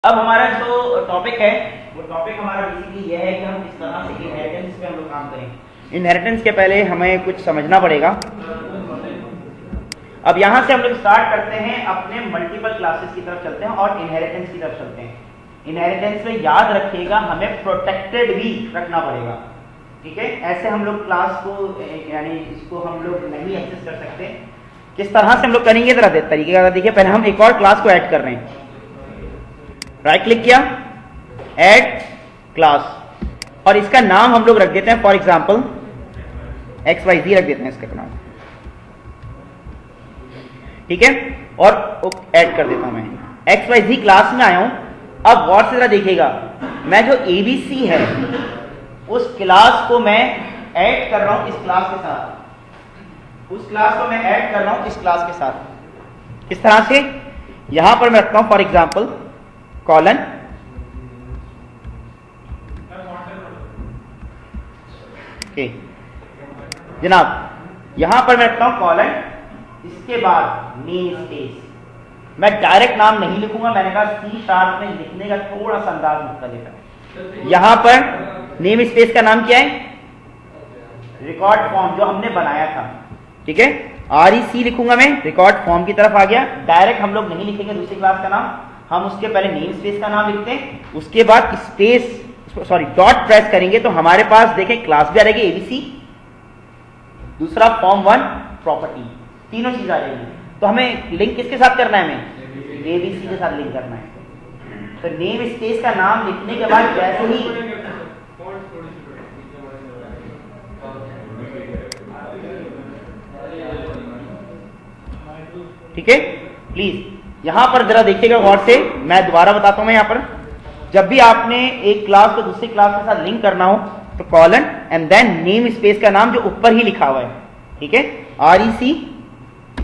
अब हमारा जो टॉपिक है वो टॉपिक हमारा बेसिकली यह है कि हम किस तरह से इनहेरिटेंस पे हम लोग काम करें। इनहेरिटेंस के पहले हमें कुछ समझना पड़ेगा। अब यहां से हम लोग स्टार्ट करते हैं, अपने मल्टीपल क्लासेस की तरफ चलते हैं और इनहेरिटेंस की तरफ चलते हैं। इनहेरिटेंस में याद रखिएगा हमें प्रोटेक्टेड भी रखना पड़ेगा, ठीक है। ऐसे हम लोग क्लास को यानी इसको हम लोग नहीं एक्सेस कर सकते। किस तरह से हम लोग करेंगे जरा तरीके का देखिए। पहले हम एक और क्लास को ऐड कर रहे हैं, राइट क्लिक किया, ऐड क्लास, और इसका नाम हम लोग रख देते हैं फॉर एग्जांपल XYZ रख देते हैं इसका नाम, ठीक है। और ऐड कर देता हूं मैं XYZ क्लास में आया हूं। अब गौर से जरा देखिएगा, मैं जो ABC है उस क्लास को मैं ऐड कर रहा हूं इस क्लास के साथ, उस क्लास को मैं ऐड कर रहा हूं इस क्लास के साथ। किस तरह से? यहां पर मैं रखता हूं फॉर एग्जांपल कॉलन, ओके जनाब, यहां पर मैं रखता हूं कॉलन, इसके बाद नेम स्पेस। मैं डायरेक्ट नाम नहीं लिखूंगा, मैंने कहा C# में लिखने का थोड़ा सा अंदाज मुख्तलिफ है। यहां पर नेम स्पेस का नाम क्या है? रिकॉर्ड फॉर्म जो हमने बनाया था, ठीक है। REC लिखूंगा मैं, रिकॉर्ड फॉर्म की तरफ आ गया। डायरेक्ट हम लोग नहीं लिखेंगे दूसरी क्लास का नाम, हम उसके पहले नेम स्पेस का नाम लिखते हैं, उसके बाद डॉट प्रेस करेंगे तो हमारे पास देखें क्लास भी आ जाएगी ABC, दूसरा फॉर्म 1 प्रॉपर्टी, तीनों चीज आ जाएगी। तो हमें लिंक किसके साथ करना है? हमें ABC के साथ लिंक करना है। तो नेम स्पेस का नाम लिखने के बाद जैसे ही ठीक है, प्लीज यहां पर जरा देखिएगा गौर से, मैं दोबारा बताता हूं। मैं यहां पर जब भी आपने एक क्लास को दूसरी क्लास के साथ लिंक करना हो तो colon and then namespace का नाम जो ऊपर ही लिखा हुआ है, ठीक है, REC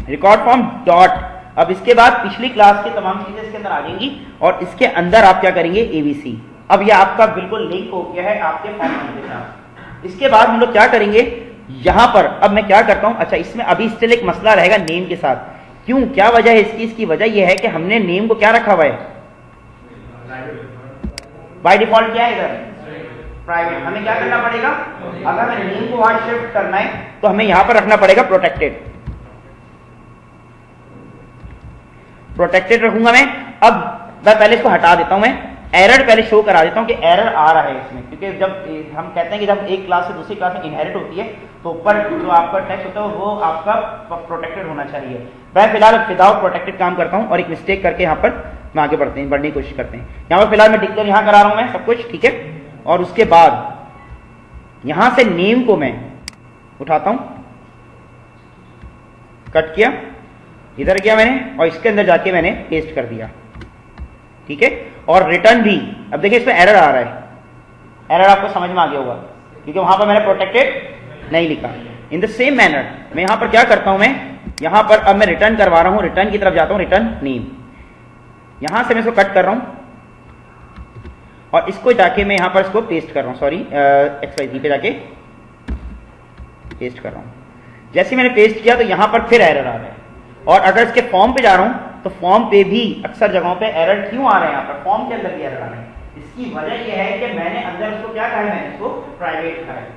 रिकॉर्ड फॉर्म डॉट। अब इसके बाद पिछली क्लास की तमाम चीजें इसके अंदर आ जाएंगी और इसके अंदर आप क्या करेंगे? ABC। अब ये आपका बिल्कुल लिंक हो गया है आपके फॉर्म के साथ। इसके बाद हम लोग क्या करेंगे यहां पर? अब मैं क्या करता हूं, अच्छा इसमें अभी स्टिल एक मसला रहेगा नेम के साथ। क्यों, क्या वजह है इसकी? इसकी वजह यह है कि हमने नेम को क्या रखा हुआ है? बाय डिफॉल्ट क्या है इधर? प्राइवेट। हमें क्या करना पड़ेगा? अगर हमें नेम को वहां शिफ्ट करना है तो हमें यहां पर रखना पड़ेगा प्रोटेक्टेड। प्रोटेक्टेड रखूंगा मैं। अब मैं पहले इसको हटा देता हूं, मैं एरर पहले शो करा देता हूं कि एरर आ रहा है इसमें, क्योंकि जब हम कहते हैं कि जब एक क्लास से दूसरी क्लास में इनहेरिट होती है तो ऊपर जो आपका टेक्स्ट होता है वो आपका प्रोटेक्टेड होना चाहिए। मैं फिलहाल विदाउट प्रोटेक्टेड काम करता हूं और एक मिस्टेक करके यहाँ पर मैं आगे बढ़ने की कोशिश करते हैं। यहाँ पर फिलहाल मैं डिक्लेयर यहाँ करा रहा हूं मैं सब कुछ, ठीक है। और उसके बाद यहां से नेम को मैं उठाता हूं, कट किया, इधर गया मैंने और इसके अंदर जाके मैंने पेस्ट कर दिया, ठीक है। और रिटर्न भी, अब देखिए इसमें एरर आ रहा है, एरर आपको समझ में आ गया होगा क्योंकि वहां पर मैंने प्रोटेक्टेड नहीं लिखा। इन द सेम मैनर मैं यहां पर क्या करता हूं, मैं यहां पर अब मैं रिटर्न करवा रहा हूं, रिटर्न की तरफ जाता हूं, रिटर्न नेम, यहां से मैं इसको कट कर रहा हूं और इसको जाके मैं यहां पर इसको पेस्ट कर रहा हूं, सॉरी XYZ पे जाके पेस्ट कर रहा हूं। जैसे मैंने पेस्ट किया तो यहां पर फिर एरर आ रहा है। और अगर इसके फॉर्म पे जा रहा हूं तो फॉर्म पे भी अक्सर जगहों पे एरर क्यों आ रहे हैं? यहाँ पर फॉर्म के अंदर भी एरर आ रहे हैं। इसकी वजह यह है कि मैंने अंदर इसको क्या कहा है? मैंने इसको प्राइवेट कहा है।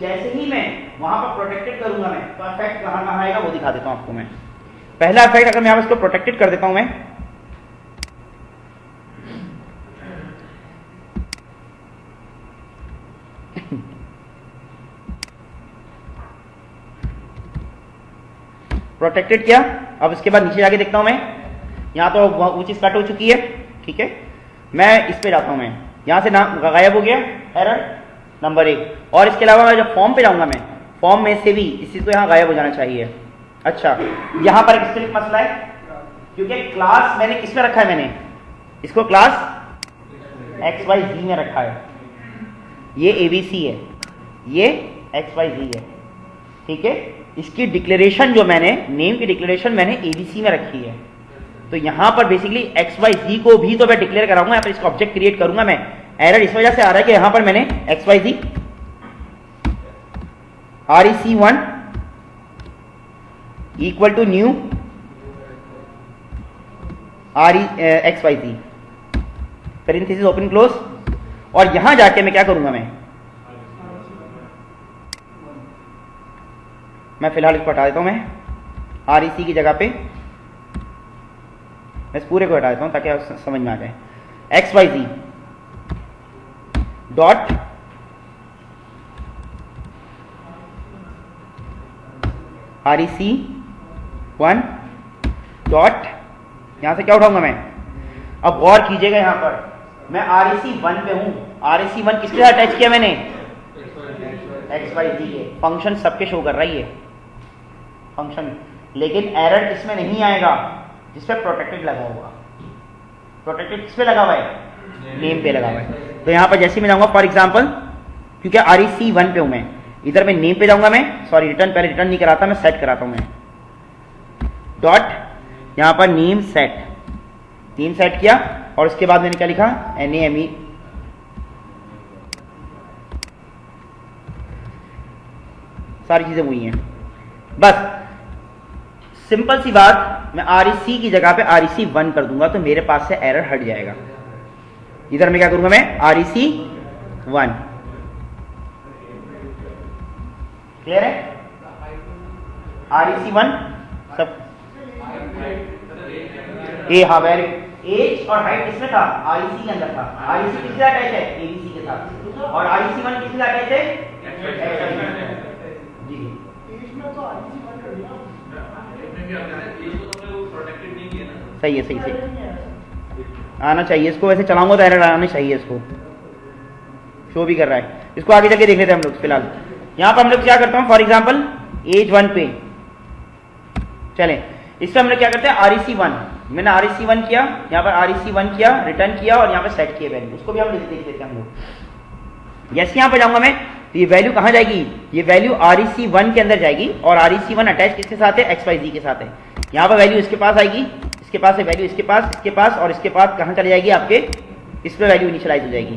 जैसे ही मैं वहां पर प्रोटेक्टेड करूंगा मैं तो इफेक्ट कहां कहां आएगा वो दिखा देता हूं आपको मैं। पहला इफेक्ट अगर मैं इसको प्रोटेक्टेड कर देता हूं मैं, प्रोटेक्टेड किया। अब इसके बाद नीचे जाके देखता हूं मैं, यहां तो वो चीज कट हो चुकी है, ठीक है। मैं इस पे जाता हूं, मैं यहां से नाम गायब हो गया, एरर नंबर 1। और इसके अलावा मैं जब फॉर्म पे जाऊंगा मैं फॉर्म में से भी इस चीज को यहां गायब हो जाना चाहिए। अच्छा, यहां पर एक स्टिल मसला है क्योंकि क्लास मैंने किस में रखा है? मैंने इसको क्लास XYZ में रखा है। ये ABC है, ये XYZ है, ठीक है। इसकी डिक्लेरेशन जो मैंने नेम की डिक्लेरेशन मैंने ABC में रखी है। तो यहां पर बेसिकली XYZ को भी तो मैं डिक्लेयर कराऊंगा, यहाँ पर इसका ऑब्जेक्ट क्रिएट करूंगा मैं। एरर इस वजह से आ रहा है कि यहां पर मैंने XYZ REC1 equal to new XYZ parenthesis open close, और यहां जाके मैं क्या करूंगा, मैं फिलहाल इसको हटा देता हूं, मैं REC की जगह पे मैं इस पूरे को हटा देता हूं ताकि आप समझ में आ जाए। XYZ डॉट REC1 डॉट, यहां से क्या उठाऊंगा मैं, अब गौर कीजिएगा यहां पर मैं REC1 पे हूं, REC1 किसके साथ अटैच किया मैंने, XYZ के, फंक्शन सबके शो कर रही है फंक्शन, लेकिन एरर किसमें नहीं आएगा, जिसपे प्रोटेक्टेड लगा हुआ, प्रोटेक्टेड किस पे लगा हुआ है, नेम पे लगा हुआ है। तो यहां पर जैसे मैं जाऊंगा फॉर एग्जांपल, क्योंकि REC1 पे हूं मैं, इधर मैं नेम पे जाऊंगा, मैं सॉरी रिटर्न, पहले रिटर्न नहीं कराता, मैं सेट कराता हूं मैं, डॉट यहां पर नेम सेट किया, और उसके बाद मैंने क्या लिखा, NAME, सारी चीजें हुई हैं। बस सिंपल सी बात, मैं REC की जगह पे REC1 कर दूंगा तो मेरे पास से एरर हट जाएगा। इधर मैं क्या करूंगा, मैं REC1, क्लियर है, REC1 सब हाँ वेरी, एज और हाइट किसमें था, REC के अंदर था, REC किसके साथ अटैच है, ABC के साथ, और REC1 किसके साथ अटैच है, जी सही है, सही आना चाहिए इसको, वैसे चलाऊंगा तो एरर आना चाहिए, इसको शो भी कर रहा है, इसको आगे चल के देख लेते हैं हम लोग। फिलहाल यहां पर हम लोग क्या करता हूं, फॉर एग्जांपल एज 1 पे चलें, इस पर हम लोग क्या करते हैं, REC1, मैंने REC1 किया, यहाँ पर REC1 किया, रिटर्न किया, और यहाँ पर सेट किया वैल्यू, उसको भी हम देख लेते हैं हम लोग। जैसे यहाँ पर जाऊंगा मैं, तो ये वैल्यू कहाँ जाएगी, ये वैल्यू REC1 के अंदर जाएगी, और REC1 अटैच किसके साथ है, XYZ के साथ है। यहाँ पर वैल्यू इसके पास आएगी, इसके पास है वैल्यू, इसके पास और इसके पास कहाँ चली जाएगी, आपके इस पर वैल्यू इनिशियलाइज हो जाएगी,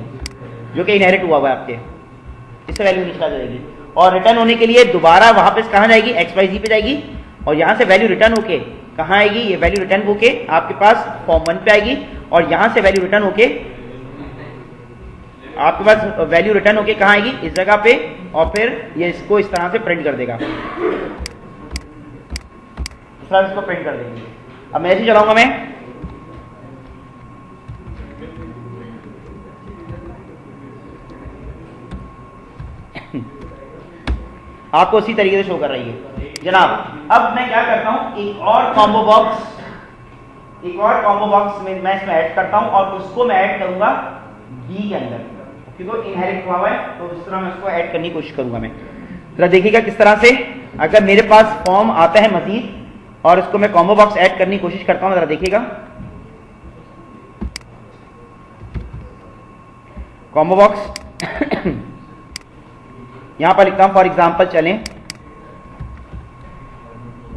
जो कि इनहेरिट हुआ है आपके, इससे वैल्यू इनिशियलाइज हो जाएगी, और रिटर्न होने के लिए दोबारा वहां पे कहाँ जाएगी, XYZ पे जाएगी, और यहाँ से वैल्यू रिटर्न होके कहाँ आएगी, ये वैल्यू रिटर्न होके आपके पास फॉर्म 1 पे आएगी, और यहाँ से वैल्यू रिटर्न होके आपके पास वैल्यू रिटर्न होके कहाँ आएगी, इस जगह पे, और फिर ये इसको इस तरह से प्रिंट कर देगा, इस तरह से इसको प्रिंट कर देंगे। अब मैं ऐसे चलाऊंगा मैं, आपको उसी तरीके से शो कर रही है जनाब। अब मैं क्या करता हूं, एक और कॉम्बो बॉक्स में मैं इसमें ऐड करता हूं, और उसको मैं ऐड करूंगा बी के अंदर, क्योंकि इनहेरिट हुआ है, तो इस तरह मैं उसको ऐड करने की कोशिश करूंगा मैं। जरा देखिएगा किस तरह से, अगर मेरे पास फॉर्म आता है मजीद और उसको मैं कॉम्बो बॉक्स ऐड करने की कोशिश करता हूं, जरा देखिएगा कॉम्बो बॉक्स यहां पर लिखता हूं फॉर एग्जांपल, चलें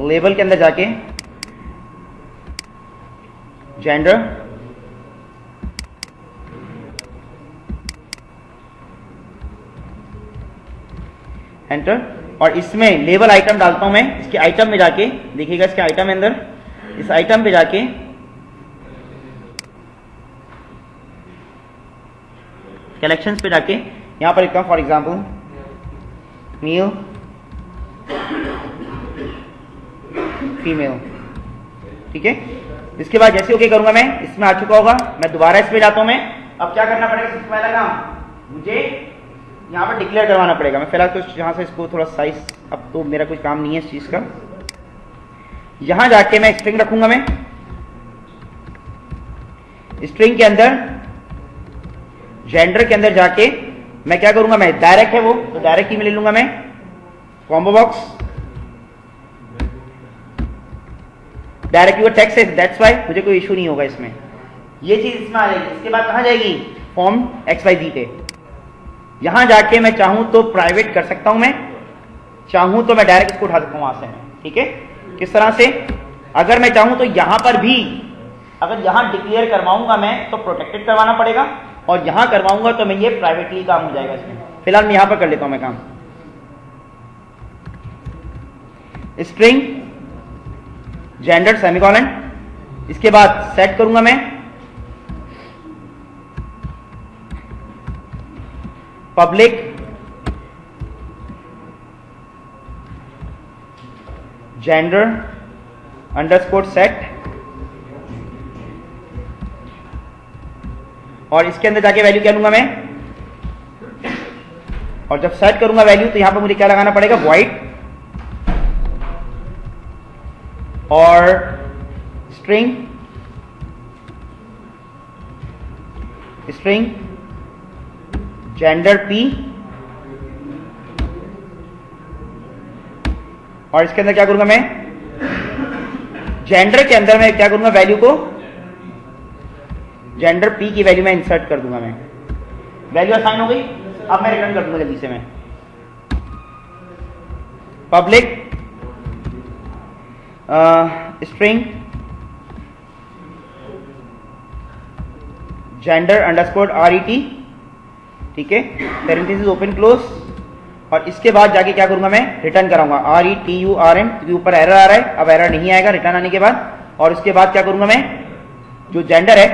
लेबल के अंदर जाके जेंडर, एंटर, और इसमें लेबल आइटम डालता हूं मैं, इसके आइटम में जाके देखिएगा, इसके आइटम में अंदर, इस आइटम पे जाके कलेक्शंस पे जाके यहां पर लिखता हूं फॉर एग्जांपल मेल फीमेल, ठीक है। इसके बाद जैसे ओके करूंगा मैं, इसमें आ चुका होगा, मैं दोबारा इस पे जाता हूं मैं। अब क्या करना पड़ेगा, सबसे पहला काम मुझे यहाँ पर डिक्लेयर करवाना पड़ेगा। मैं फिलहाल तो यहाँ से इसको थोड़ा साइज, अब तो मेरा कुछ काम नहीं है इस चीज का। यहां जाके मैं स्ट्रिंग रखूंगा, मैं स्ट्रिंग के अंदर जेंडर के अंदर जाके मैं क्या करूंगा, मैं डायरेक्ट है वो, तो डायरेक्ट ही में ले लूंगा मैं combo box, direct your text है, दैट्स व्हाई मुझे कोई इशू नहीं होगा इसमें, ये चीज इसमें आ जाएगी। इसके बाद कहां जाएगी, फॉर्म XYZ पे। यहां जाके मैं चाहूं तो प्राइवेट कर सकता हूं, मैं चाहूं तो मैं डायरेक्ट इसको उठा सकता हूं वहां से, ठीक है। किस तरह से, अगर मैं चाहूं तो यहां पर भी, अगर यहां डिक्लेयर करवाऊंगा मैं तो प्रोटेक्टेड करवाना पड़ेगा, और यहां करवाऊंगा तो मैं ये प्राइवेटली काम हो जाएगा इसमें। फिलहाल मैं यहां पर कर लेता हूं मैं काम, स्ट्रिंग जेंडर सेमीकोलन, इसके बाद सेट करूंगा मैं पब्लिक जेंडर अंडरस्कोर सेट, और इसके अंदर जाके वैल्यू क्या लूंगा मैं, और जब सेट करूंगा वैल्यू तो यहां पर मुझे क्या लगाना पड़ेगा, वॉइड और स्ट्रिंग जेंडर p, और इसके अंदर क्या करूंगा मैं, जेंडर के अंदर मैं क्या करूंगा, वैल्यू को जेंडर p की वैल्यू में इंसर्ट कर दूंगा मैं। वैल्यू असाइन हो गई, अब मैं रिटर्न कर दूंगा जल्दी से मैं, public string gender underscore RET, ठीक है, पैरेंथेसिस ओपन क्लोज, और इसके बाद जाके क्या करूंगा मैं, रिटर्न कराऊंगा RETURN, क्योंकि ऊपर एरर आ रहा है, अब एरर नहीं आएगा रिटर्न आने के बाद। और उसके बाद क्या करूंगा मैं, जो जेंडर है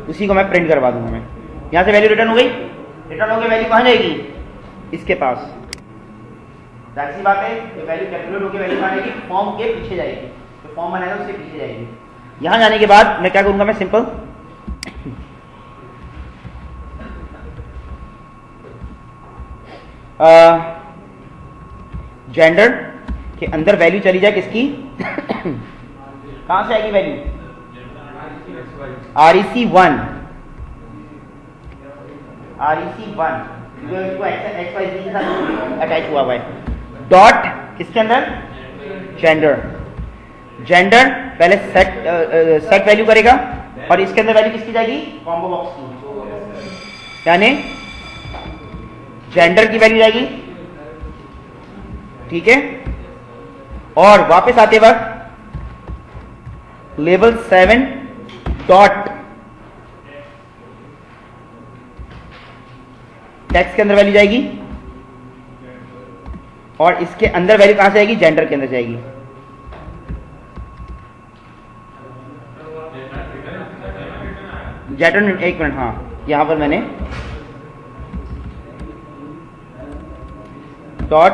उसी को मैं प्रिंट करवा दूंगा मैं। यहां से वैल्यू रिटर्न हो गई, रिटर्न हो गई, वैल्यू कहां जाएगी, इसके पास। जाहिर सी बात है, ये वैल्यू कैलकुलेट होकर वैल्यू कहां जाएगी, फॉर्म के पीछे जाएगी, तो फॉर्म बनाएगा उसके पीछे जाएगी। यहां जाने के बाद मैं क्या करूंगा, मैं सिंपल जेंडर के अंदर वैल्यू चली जाए किसकी कहां से आएगी वैल्यू, REC1 जो इसको XYZ के साथ अटैच हुआ है, डॉट किसके अंदर, जेंडर पहले सेट वैल्यू करेगा, और इसके अंदर वैल्यू किसकी जाएगी, कॉम्बो बॉक्स की, यानी जेंडर की वैल्यू जाएगी, ठीक है। और वापस आते वक्त लेवल 7 डॉट टेक्स्ट के अंदर वैल्यू जाएगी, और इसके अंदर वैल्यू कहां से आएगी, जेंडर के अंदर जाएगी। जेंडर, एक मिनट, हाँ यहां पर मैंने डॉट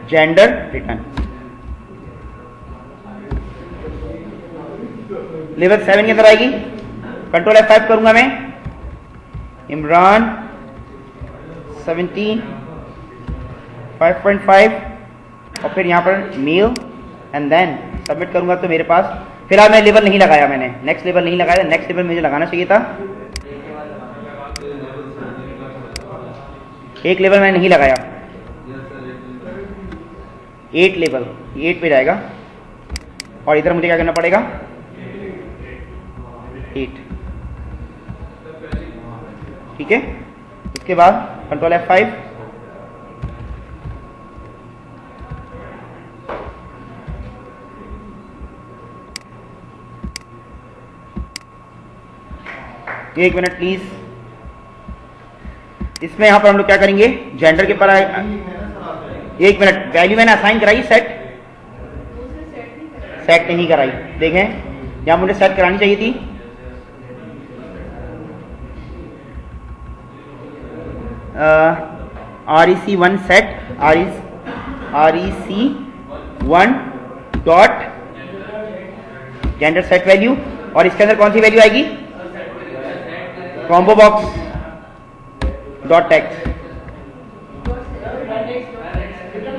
जेंडर रिटर्न, लेवल 7 के अंदर आएगी, कंट्रोल F5 करूंगा मैं, इमरान 17 5.5, और फिर यहां पर मेल, एंड देन सबमिट करूंगा। तो मेरे पास फिलहाल मैं लेवल नहीं लगाया, मैंने नेक्स्ट लेवल नहीं लगाया, नेक्स्ट लेवल मुझे लगाना चाहिए था, एक लेवल मैंने नहीं लगाया, 8 लेवल, 8 पे जाएगा, और इधर मुझे क्या करना पड़ेगा, 8, ठीक है। उसके बाद कंट्रोल F5, एक मिनट प्लीज, इसमें यहां पर हम लोग क्या करेंगे, जेंडर के पर एक मिनट, वैल्यू मैंने असाइन कराई, सेट नहीं कराई, देखें यहां मुझे सेट करानी चाहिए थी, REC1 set, REC1 dot gender set value, और इसके अंदर कौन सी वैल्यू आएगी, combo box dot text,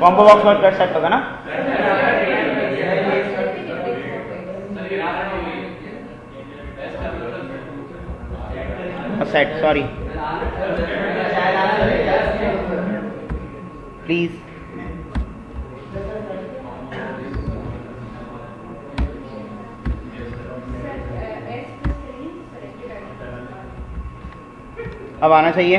combo box dot text set होगा ना, सेट, सॉरी प्लीज, अब आना चाहिए,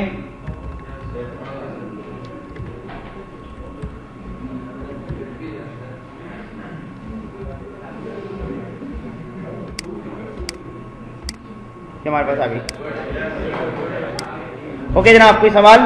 हमारे पास आ गई। ओके जनाब, कोई सवाल?